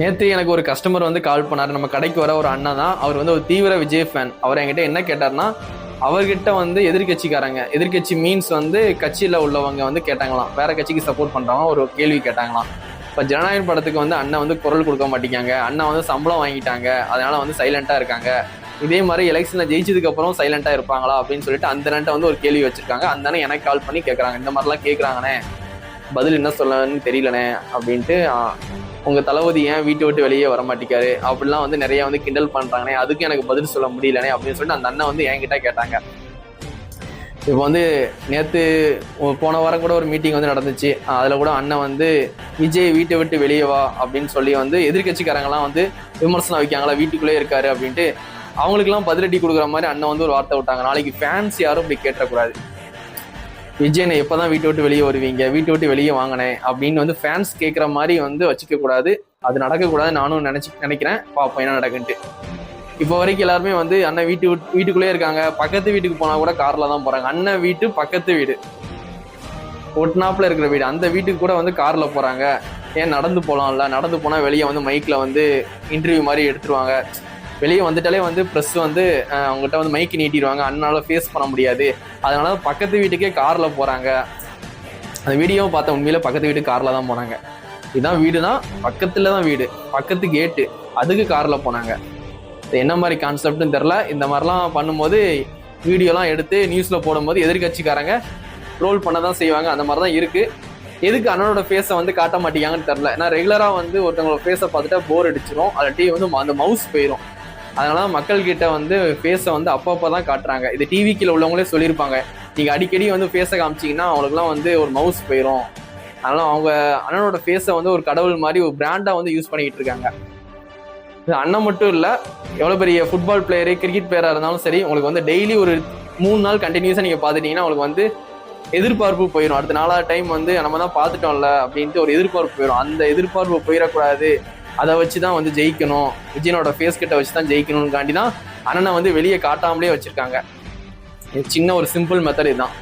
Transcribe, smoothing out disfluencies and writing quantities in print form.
நேற்று எனக்கு ஒரு கஸ்டமர் வந்து கால் பண்ணாரு. நம்ம கடைக்கு வர ஒரு அண்ணா தான். அவர் வந்து ஒரு தீவிர விஜய் ஃபேன். அவர் என்கிட்ட என்ன கேட்டார்னா, அவர்கிட்ட வந்து எதிர்கட்சிக்காரங்க, எதிர்கட்சி மீன்ஸ் வந்து கட்சியில உள்ளவங்க வந்து கேட்டாங்களாம், வேற கட்சிக்கு சப்போர்ட் பண்றவங்க ஒரு கேள்வி கேட்டாங்களாம். இப்ப ஜனநாயகம் படத்துக்கு வந்து அண்ணன் வந்து குரல் கொடுக்க மாட்டேங்காங்க, அண்ணன் வந்து சம்பளம் வாங்கிட்டாங்க, அதனால வந்து சைலண்டா இருக்காங்க. இதே மாதிரி எலெக்ஷன்ல ஜெயிச்சதுக்கு அப்புறம் சைலண்டா இருப்பாங்களா அப்படின்னு சொல்லிட்டு அந்த அண்ணன் வந்து ஒரு கேள்வி வச்சிருக்காங்க. அந்த அண்ணன் எனக்கு கால் பண்ணி கேட்கறாங்க, இந்த மாதிரிலாம் கேட்கறாங்கண்ணே, பதில் என்ன சொல்லணும்னு தெரியலண்ணே அப்படின்ட்டு. உங்க தளபதி ஏன் வீட்டை விட்டு வெளியே வர மாட்டேங்காரு அப்படிலாம் வந்து நிறைய வந்து கிண்டல் பண்றாங்கண்ணே, அதுக்கு எனக்கு பதில் சொல்ல முடியலனே அப்படின்னு சொல்லிட்டு அந்த அண்ணன் வந்து என்கிட்ட கேட்டாங்க. இப்போ வந்து நேற்று போன வாரம் கூட ஒரு மீட்டிங் வந்து நடந்துச்சு. அதில் கூட அண்ணன் வந்து விஜய் வீட்டை விட்டு வெளியே வா அப்படின்னு சொல்லி வந்து எதிர்கட்சிக்காரங்களாம் வந்து விமர்சனம் வைக்காங்களா, வீட்டுக்குள்ளே இருக்காரு அப்படின்ட்டு அவங்களுக்குலாம் பதிலடி கொடுக்குற மாதிரி அண்ணன் வந்து ஒரு வார்த்தை விட்டாங்க. நாளைக்கு ஃபேன்ஸ் யாரும் இப்படி கேட்டக்கூடாது, விஜயனை எப்போதான் வீட்டை விட்டு வெளியே வருவீங்க, வீட்டை விட்டு வெளியே வாங்கினேன் அப்படின்னு வந்து ஃபேன்ஸ் கேட்குற மாதிரி வந்து வச்சுக்க கூடாது. அது நடக்கக்கூடாது நானும் நினைக்கிறேன். பார்ப்போம் என்ன நடக்குன்ட்டு. இப்போ வரைக்கும் எல்லாருமே வந்து அண்ணன் வீட்டுக்குள்ளே இருக்காங்க, பக்கத்து வீட்டுக்கு போனா கூட கார்ல தான் போறாங்க. அண்ணன் வீட்டு பக்கத்து வீடு, ஒட்டுநாப்புல இருக்கிற வீடு, அந்த வீட்டுக்கு கூட வந்து கார்ல போறாங்க. ஏன் நடந்து போலாம்ல, நடந்து போனா வெளியே வந்து மைக்ல வந்து இன்டர்வியூ மாதிரி எடுத்துருவாங்க. வெளியே வந்துட்டாலே வந்து ப்ரெஸ் வந்து அவங்ககிட்ட வந்து மைக்கு நீட்டிடுவாங்க, அண்ணனால ஃபேஸ் பண்ண முடியாது, அதனால பக்கத்து வீட்டுக்கே கார்ல போறாங்க. அந்த வீடியோவை பார்த்த உண்மையில பக்கத்து வீட்டுக்கு கார்ல தான் போனாங்க. இதுதான் வீடு தான், பக்கத்துல தான் வீடு, பக்கத்து கேட்டு, அதுக்கு கார்ல போனாங்க. என்ன மாதிரி கான்செப்ட்னு தெரில. இந்த மாதிரிலாம் பண்ணும்போது வீடியோலாம் எடுத்து நியூஸ்ல போடும்போது எதிர்கட்சிக்காரங்க ட்ரோல் பண்ண தான் செய்வாங்க. அந்த மாதிரி தான் இருக்கு. எதுக்கு அண்ணனோட ஃபேஸை வந்து காட்ட மாட்டேங்காங்கன்னு தெரில. ஏன்னா ரெகுலரா வந்து ஒருத்தவங்களோட ஃபேஸை பார்த்துட்டா போர் அடிச்சிடும், அல்லாட்டி வந்து அந்த மவுஸ் போயிடும். அதனால மக்கள் கிட்ட வந்து ஃபேஸை வந்து அப்பப்போ தான் காட்டுறாங்க. இது டிவிக்கில் உள்ளவங்களே சொல்லியிருப்பாங்க, நீங்க அடிக்கடி வந்து ஃபேஸை காமிச்சிங்கன்னா அவங்களுக்குலாம் வந்து ஒரு மவுஸ் போயிடும். அதனால அவங்க அண்ணனோட ஃபேஸை வந்து ஒரு கடவுள் மாதிரி ஒரு பிராண்டா வந்து யூஸ் பண்ணிக்கிட்டு இருக்காங்க. அண்ணன் மட்டும் இல்லை, எவ்வளோ பெரிய ஃபுட்பால் பிளேயரு, கிரிக்கெட் பிளேயராக இருந்தாலும் சரி, உங்களுக்கு வந்து டெய்லி ஒரு 3 நாள் கண்டினியூஸாக நீங்கள் பார்த்துட்டீங்கன்னா உங்களுக்கு வந்து எதிர்பார்ப்பு போயிடும். அடுத்த 4வது டைம் வந்து நம்ம தான் பார்த்துட்டோம்ல அப்படின்ட்டு ஒரு எதிர்பார்ப்பு போயிடும். அந்த எதிர்பார்ப்பு போயிடக்கூடாது, அதை வச்சு தான் வந்து ஜெயிக்கணும், விஜயனோட ஃபேஸ் கிட்ட வச்சு தான் ஜெயிக்கணும்னு காண்டி தான் அண்ணனை வந்து வெளியே காட்டாமலே வச்சிருக்காங்க. சின்ன ஒரு சிம்பிள் மெத்தட் இதுதான்.